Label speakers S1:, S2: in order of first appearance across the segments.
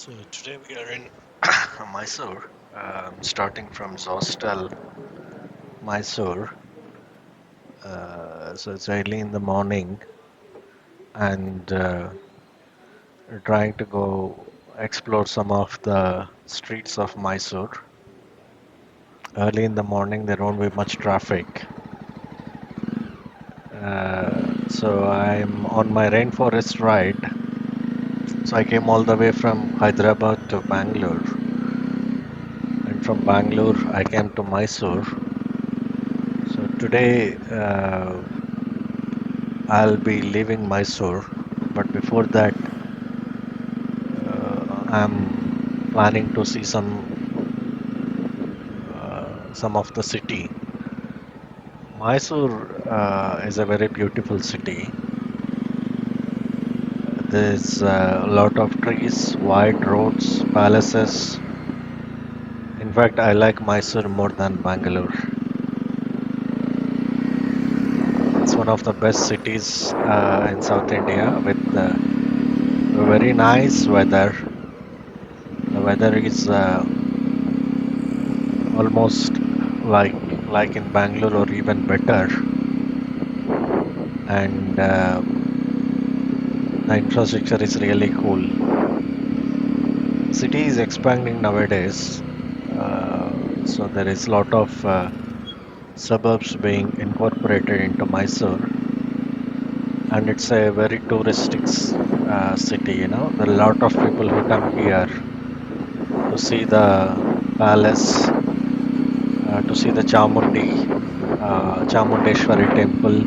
S1: So today we are in Mysore, starting from Zostal, Mysore. So it's early in the morning, and we're trying to go explore some of the streets of Mysore. Early in the morning, there won't be much traffic. So I'm on my rainforest ride. So I came all the way from Hyderabad to Bangalore, and from Bangalore I came to Mysore. So today I'll be leaving Mysore, but before that, I'm planning to see some of the city. Mysore is a very beautiful city. There's a lot of trees, wide roads, palaces. In fact, I like Mysore more than Bangalore. It's one of the best cities in South India with very nice weather. The weather is almost like like in Bangalore or even better, and the infrastructure is really cool. City is expanding nowadays, so there is a lot of suburbs being incorporated into Mysore, and it's a very touristic city. You know, there are a lot of people who come here to see the palace, to see the Chamundeshwari temple,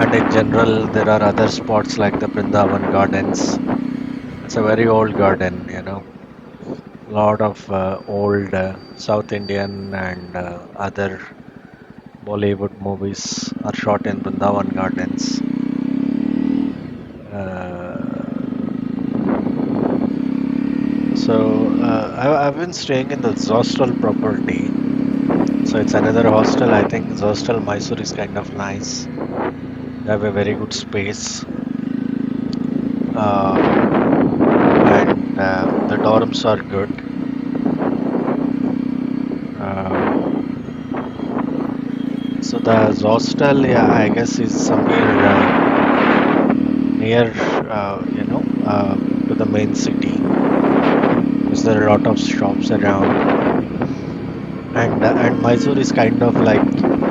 S1: and in general, there are other spots like the Brindavan Gardens. It's a very old garden, you know. Lot of old South Indian and other Bollywood movies are shot in Brindavan Gardens. Uh, I've been staying in the Zostal property. So it's another hostel. I think Zostal Mysore is kind of nice. They have a very good space. And the dorms are good. Uh, so the hostel, yeah, I guess is somewhere near, to the main city. Because there are a lot of shops around, and Mysore is kind of like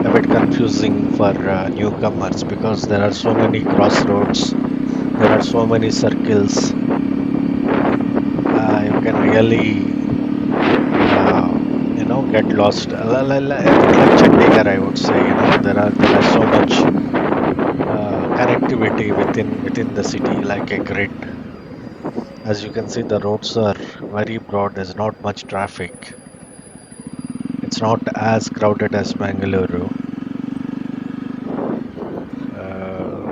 S1: a bit confusing for newcomers because there are so many crossroads, there are so many circles. You can really get lost a bit like Chandigarh, I would say. You know, there are so much connectivity within the city, like a grid. As you can see, the roads are very broad. There's not much traffic. It's not as crowded as Bangalore. uh,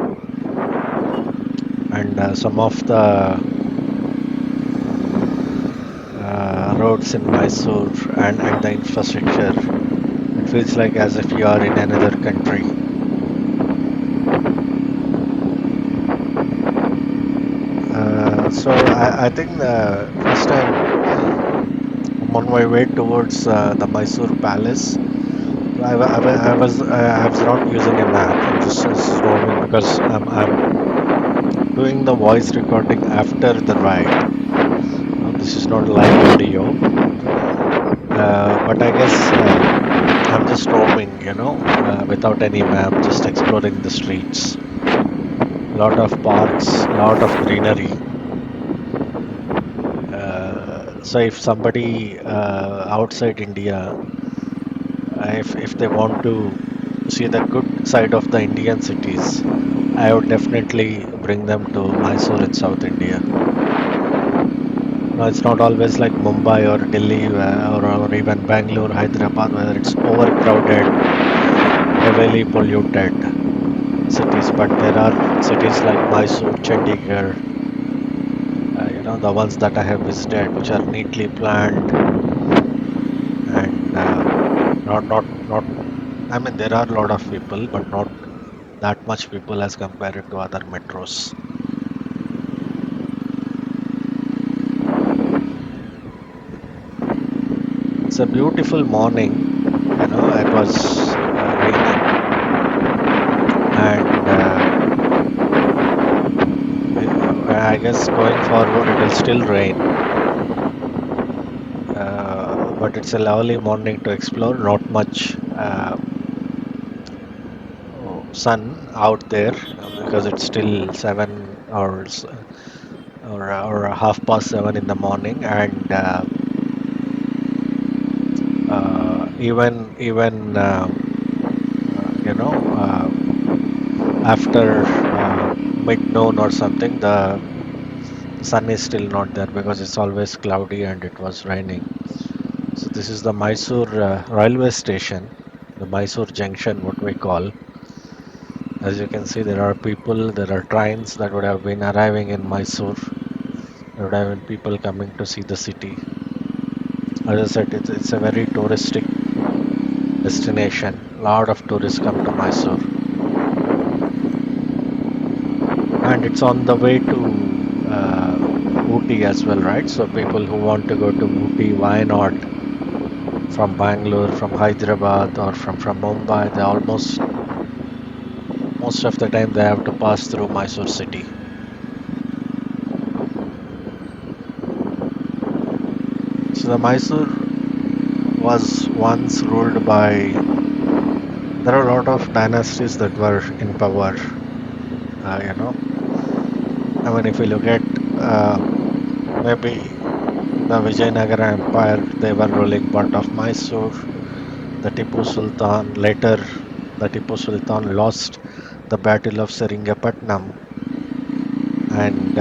S1: and some of the roads in Mysore and the infrastructure, it feels like as if you are in another country. So I think the first time I'm on my way towards the Mysore Palace. I was not using a map. I'm just roaming because I'm doing the voice recording after the ride. This is not live audio, but I guess I'm just roaming, without any map, just exploring the streets. Lot of parks, lot of greenery. So if somebody outside India, if they want to see the good side of the Indian cities, I would definitely bring them to Mysore in South India. No, it's not always like Mumbai or Delhi or even Bangalore, Hyderabad, where it's overcrowded, heavily polluted cities. But there are cities like Mysore, Chandigarh, the ones that I have visited, which are neatly planned and not. I mean, there are a lot of people, but not that much people as compared to other metros. It's a beautiful morning. It was raining, and I guess going forward it will still rain. But it's a lovely morning to explore. Not much sun out there because it's still 7 hours or half past 7 in the morning, and even after mid noon or something, the sun is still not there because it's always cloudy and it was raining. So this is the Mysore railway station, the Mysore Junction, what we call. As you can see, there are people, there are trains that would have been arriving in Mysore. There would have been people coming to see the city. As I said, it's a very touristic destination. A lot of tourists come to Mysore, and it's on the way to Ooty as well, right? So people who want to go to Ooty, why not? From Bangalore, from Hyderabad, or from Mumbai, they almost most of the time they have to pass through Mysore city. So the Mysore was once ruled by. There are a lot of dynasties that were in power. Uh, you know, I mean, if you look at maybe the Vijayanagara Empire, they were ruling part of Mysore. The Tipu Sultan later, the Tipu Sultan lost the Battle of Seringapatnam, and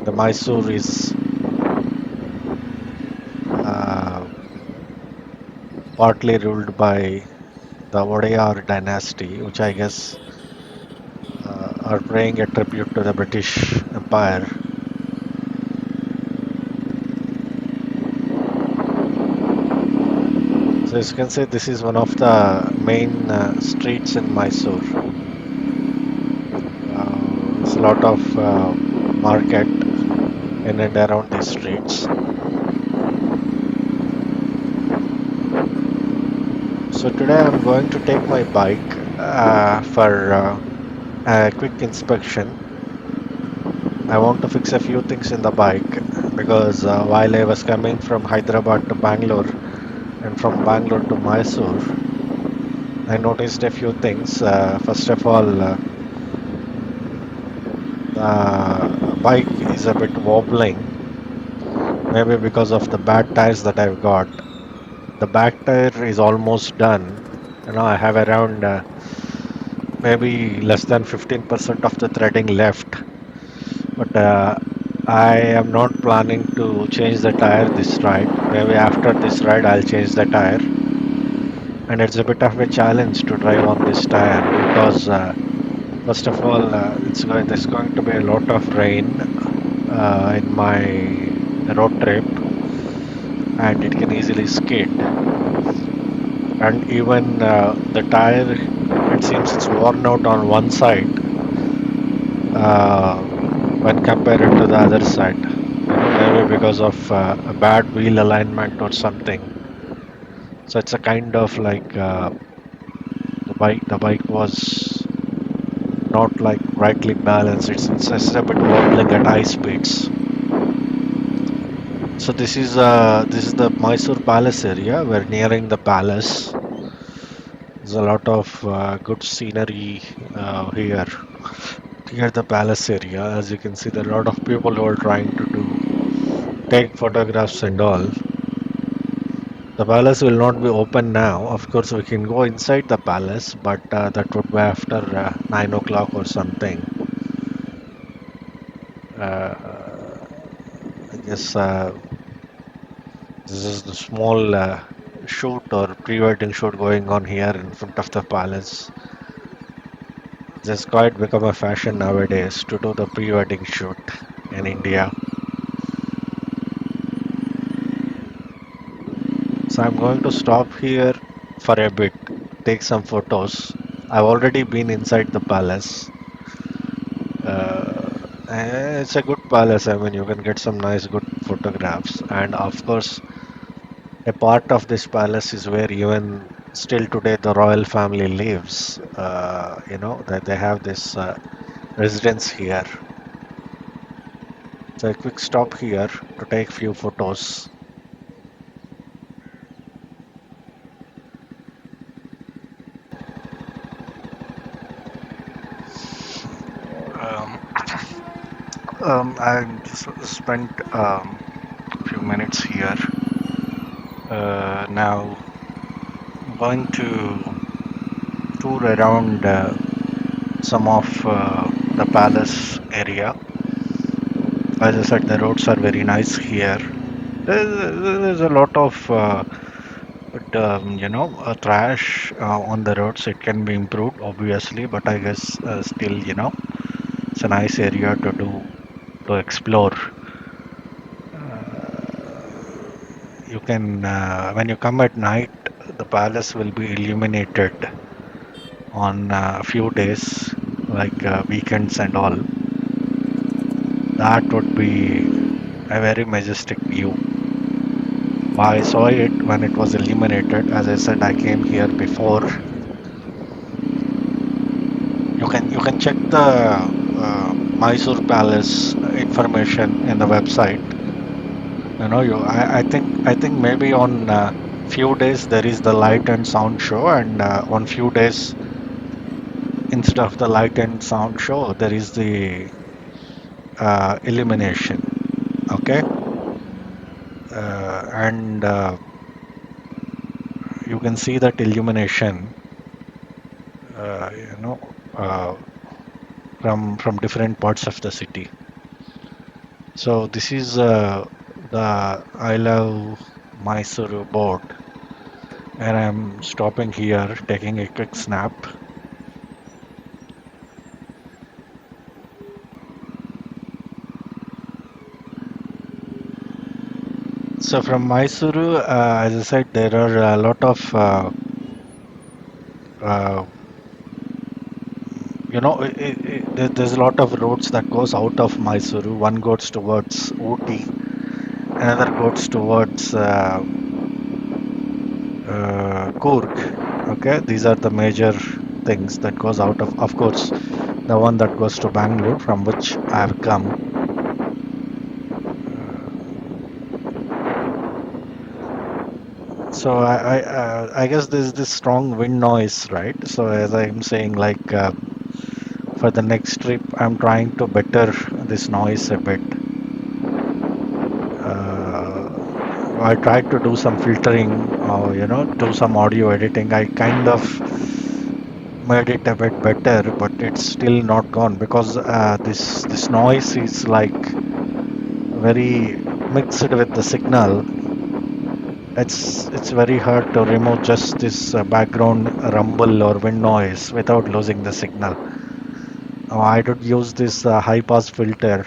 S1: the Mysore is uh, partly ruled by the Wadayar dynasty, which I guess are paying a tribute to the British Empire. So as you can see, this is one of the main streets in Mysore. There's a lot of market in and around these streets. So today I'm going to take my bike for a quick inspection. I want to fix a few things in the bike because while I was coming from Hyderabad to Bangalore and from Bangalore to Mysore, I noticed a few things. First of all, the bike is a bit wobbling, maybe because of the bad tires that I've got. The back tire is almost done. I have around maybe less than 15% of the threading left, but I am not planning to change the tire this ride. Maybe after this ride, I'll change the tire. And it's a bit of a challenge to drive on this tire because, first of all, there's going to be a lot of rain in my road trip, and it can easily skid. And even the tire, it seems it's worn out on one side uh, when compared to the other side. Maybe because of a bad wheel alignment or something. So it's a kind of like the bike was not like rightly balanced. It's just a bit wobbling at high speeds. So this is the Mysore Palace area. We're nearing the palace. There's a lot of good scenery here. Here the palace area. As you can see, there are a lot of people who are trying to take photographs and all. The palace will not be open now. Of course, we can go inside the palace, but that would be after 9 o'clock or something. I guess this is the small shoot or pre-wedding shoot going on here in front of the palace. It's quite become a fashion nowadays to do the pre-wedding shoot in India. So I'm going to stop here for a bit, take some photos. I've already been inside the palace. It's a good palace. I mean, you can get some nice, good photographs. And of course, A part of this palace is where even still today the royal family lives. That they have this residence here. So a quick stop here to take few photos. Um, I just spent a few minutes here. Now going to tour around some of the palace area. As I said, the roads are very nice here. There's a lot of trash on the roads. It can be improved, obviously, but I guess still, it's a nice area to explore. You can when you come at night, the palace will be illuminated on a few days, like weekends and all. That would be a very majestic view. I saw it when it was illuminated. As I said, I came here before. You can check the Mysore Palace information in the website. I think maybe on few days there is the light and sound show, and on few days instead of the light and sound show there is the illumination. Okay, and you can see that illumination. Uh, you know. Uh, from different parts of the city. So this is the I love Mysore board, and I'm stopping here, taking a quick snap. So from Mysore, as I said, there are a lot of uh, there's a lot of roads that goes out of Mysore. One goes towards Ooty, another goes towards Coorg. Okay, these are the major things that goes out of course, the one that goes to Bangalore, from which I have come. So I guess there's this strong wind noise, right? So as I'm saying, like for the next trip, I'm trying to better this noise a bit. I tried to do some filtering, do some audio editing. I kind of made it a bit better, but it's still not gone because this noise is like very mixed with the signal. It's very hard to remove just this background rumble or wind noise without losing the signal. I did use this high pass filter,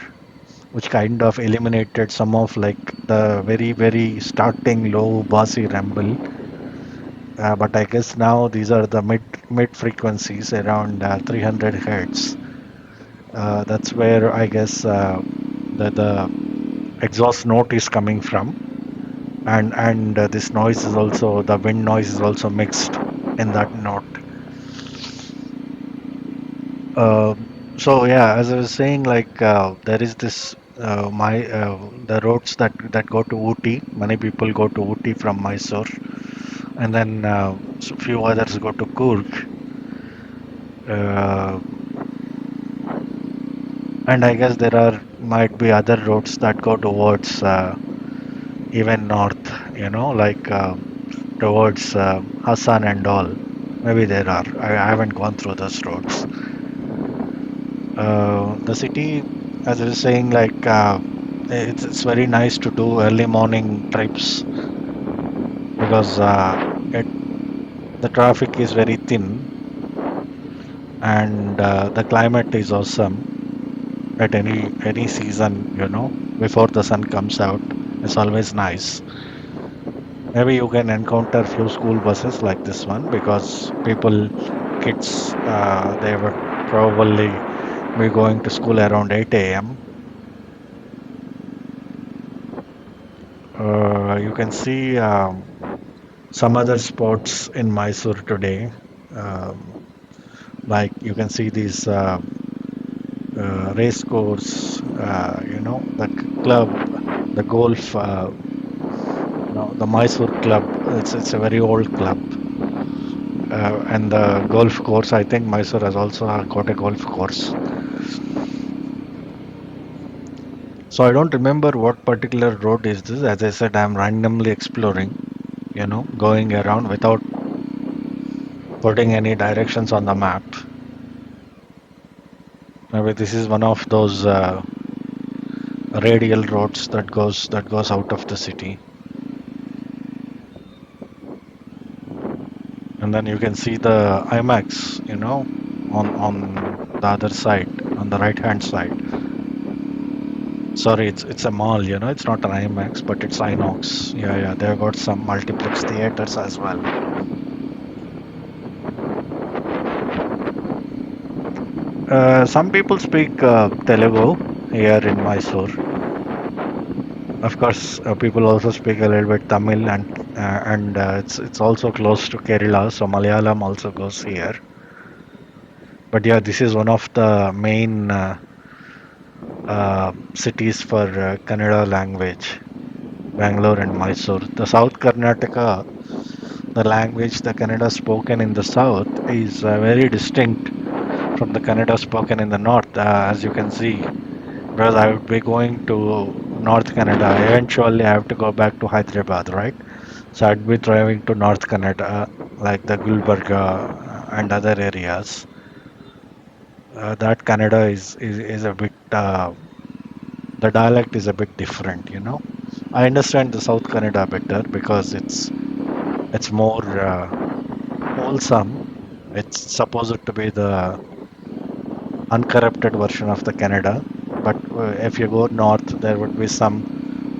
S1: which kind of eliminated some of like the very starting low bassy rumble. But I guess now these are the mid frequencies around 300 hertz. That's where I guess the exhaust note is coming from, and this noise is also, the wind noise is also mixed in that note. Uh, so yeah, as I was saying, like there is this my the roads that go to Ooty. Many people go to Ooty from Mysore, and then few others go to Coorg. Uh, and I guess there are might be other roads that go towards even north. Like towards Hassan and all. Maybe there are. I haven't gone through those roads. The city, as I was saying, like it's very nice to do early morning trips because the traffic is very thin, and the climate is awesome at any season. Before the sun comes out, it's always nice. Maybe you can encounter few school buses like this one because kids, they would probably be going to school around 8 a.m. You can see some other spots in Mysore today. Um, like you can see these race course, the club, the golf, the Mysore club. It's a very old club, and the golf course. I think Mysore has also got a golf course. So I don't remember what particular road is this. As I said, I'm randomly exploring, going around without putting any directions on the map. Maybe this is one of those radial roads that goes out of the city. And then you can see the IMAX, on the other side, on the right hand side. Sorry, it's a mall, it's not an IMAX, but it's Inox. Yeah, yeah, they've got some multiplex theaters as well. Some people speak Telugu here in Mysore. Of course, people also speak a little bit Tamil, and it's also close to Kerala, so Malayalam also goes here. But yeah, this is one of the main cities for Kannada language, Bangalore and Mysore. The South Karnataka, the language, the Kannada spoken in the south is very distinct from the Kannada spoken in the north, as you can see. Because I would be going to North Canada. Eventually, I have to go back to Hyderabad, right? So I'd be driving to North Canada, like the Gulbarga and other areas. That Canada is a bit, the dialect is a bit different. I understand the South Canada better because it's more wholesome. It's supposed to be the uncorrupted version of the Canada. But if you go north, there would be some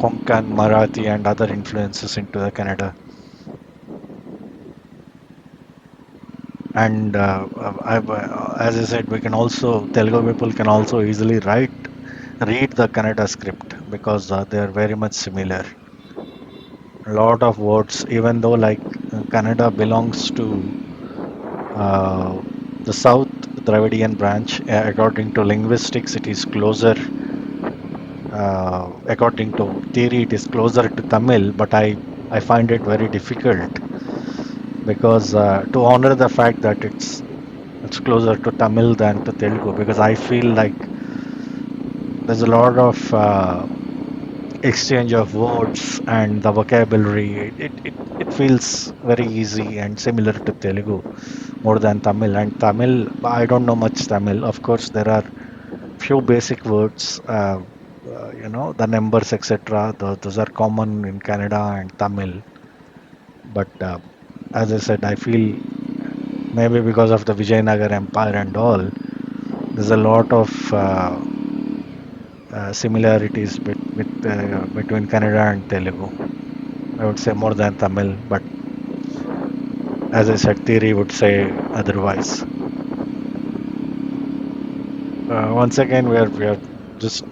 S1: Konkan, Marathi, and other influences into the Canada. And as I said, we can also Telugu people can also easily read the Kannada script because they are very much similar. A lot of words, even though like Kannada belongs to uh, the South Dravidian branch, according to linguistics, it is closer. According to theory, it is closer to Tamil, but I find it very difficult because to honor the fact that it's closer to Tamil than to Telugu, because I feel like there's a lot of exchange of words and the vocabulary. It feels very easy and similar to Telugu more than Tamil. And Tamil, I don't know much Tamil. Of course, there are few basic words, the numbers, etc. Those are common in Canada and Tamil. But as I said, I feel maybe because of the Vijayanagar Empire and all, there's a lot of similarities between Kannada and Telugu. I would say more than Tamil, but as I said, theory would say otherwise. Once again, we are just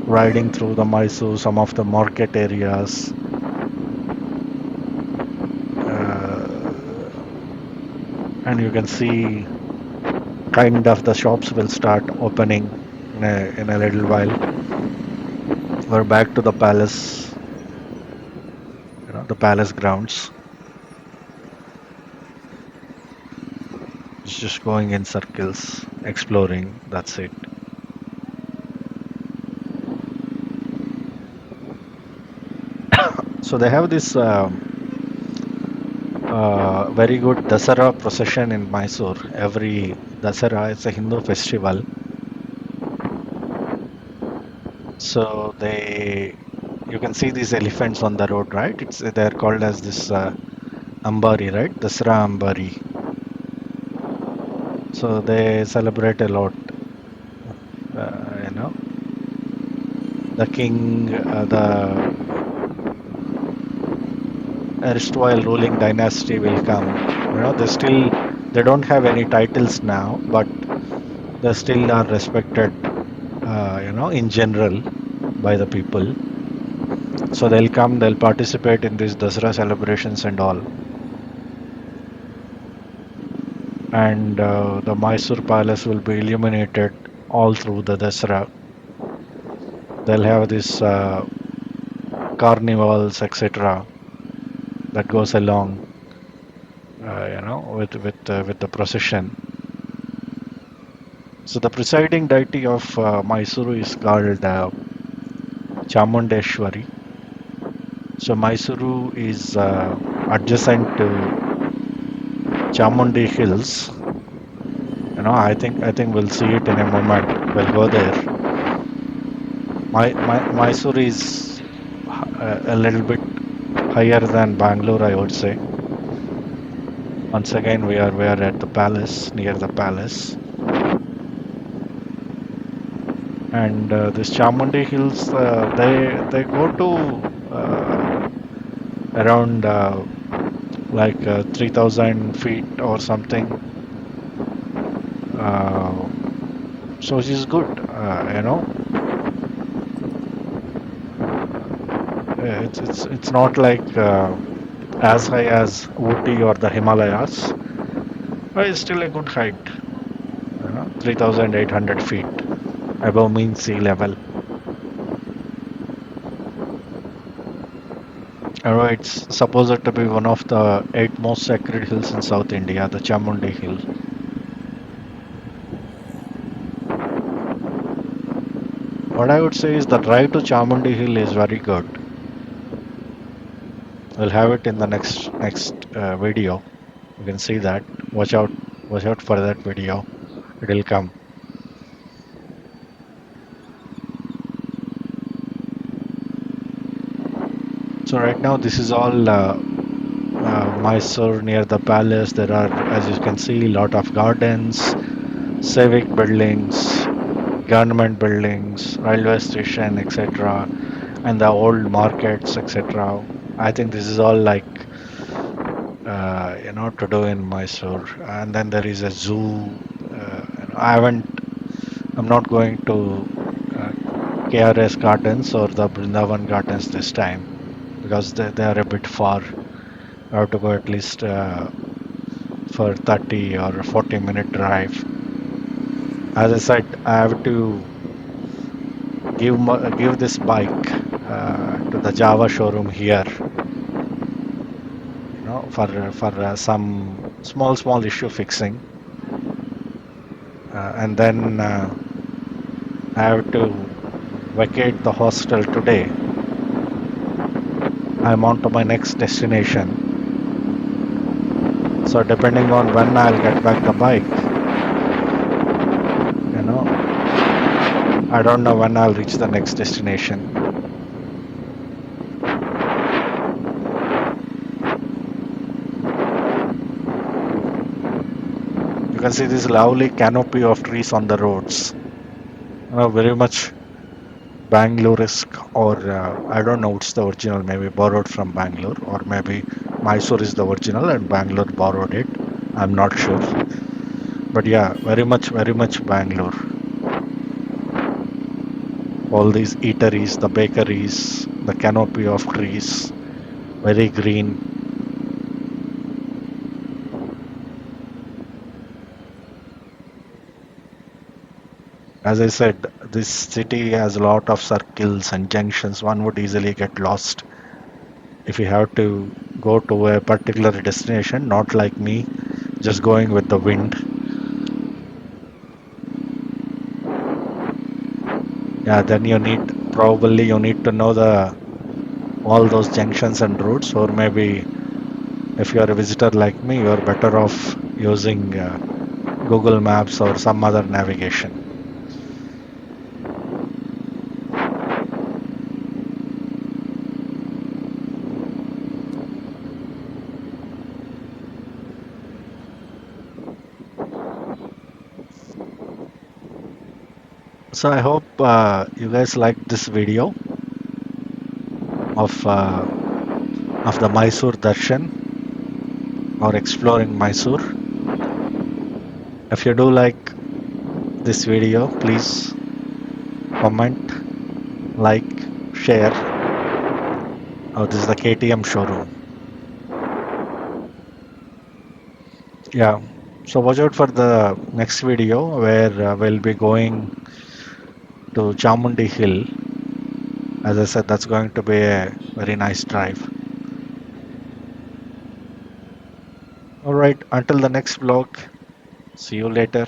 S1: riding through the Mysore, some of the market areas. And you can see kind of the shops will start opening in a little while. We're back to the palace, the palace grounds. It's just going in circles, exploring. That's it. So they have this very good Dasara procession in Mysore. Every Dasara, it's a Hindu festival. So you can see these elephants on the road, right? They're called as this Ambari, right? Dasara Ambari. So they celebrate a lot. Uh, you know, the king, the erstwhile ruling dynasty will come. They don't have any titles now, but they still are respected, in general by the people. So they'll come, they'll participate in these Dasara celebrations and all. And the Mysore Palace will be illuminated all through the Dasara. They'll have this carnivals, etc., that goes along, with the procession. So the presiding deity of Mysuru is called Chamundeshwari. So Mysuru is adjacent to Chamundi Hills. I think we'll see it in a moment. We'll go there. Mysore is a little bit higher than Bangalore, I would say. Once again, we are at the palace, near the palace, and this Chamundi Hills, they go to around 3,000 feet or something. Uh, so it is good, it's not like as high as Ooty or the Himalayas, but it's still a good height. 3,800 feet above mean sea level. It's supposed to be one of the eight most sacred hills in South India, the Chamundi Hill. What I would say is the drive to Chamundi Hill is very good. We'll have it in the next video. You can see that. Watch out, watch out for that video. It will come. So right now this is all Mysore near the palace. There are, as you can see, a lot of gardens, civic buildings, government buildings, railway station, etc., and the old markets, etc. I think this is all like to do in Mysore. And then there is a zoo. I haven't. I'm not going to KRS Gardens or the Brindavan Gardens this time because they are a bit far. I have to go at least for 30 or 40-minute drive. As I said, I have to give this bike to the JAWA showroom here, for some small issue fixing, and then I have to vacate the hostel today. I'm on to my next destination. So depending on when I'll get back the bike, I don't know when I'll reach the next destination. You can see this lovely canopy of trees on the roads. Very much Bangalore-esque, or I don't know what's the original, maybe borrowed from Bangalore, or maybe Mysore is the original and Bangalore borrowed it. I'm not sure. But yeah, very much Bangalore. All these eateries, the bakeries, the canopy of trees, very green. As I said, this city has a lot of circles and junctions. One would easily get lost if you have to go to a particular destination, not like me, just going with the wind. Yeah, then you need to know all those junctions and routes, or maybe if you are a visitor like me, you are better off using Google Maps or some other navigation. So I hope you guys liked this video of the Mysore Darshan or exploring Mysore. If you do like this video, please comment, like, share, Oh, this is the KTM showroom. Yeah. So watch out for the next video where we'll be going to Chamundi Hill. As I said, that's going to be a very nice drive. All right. Until the next vlog. See you later.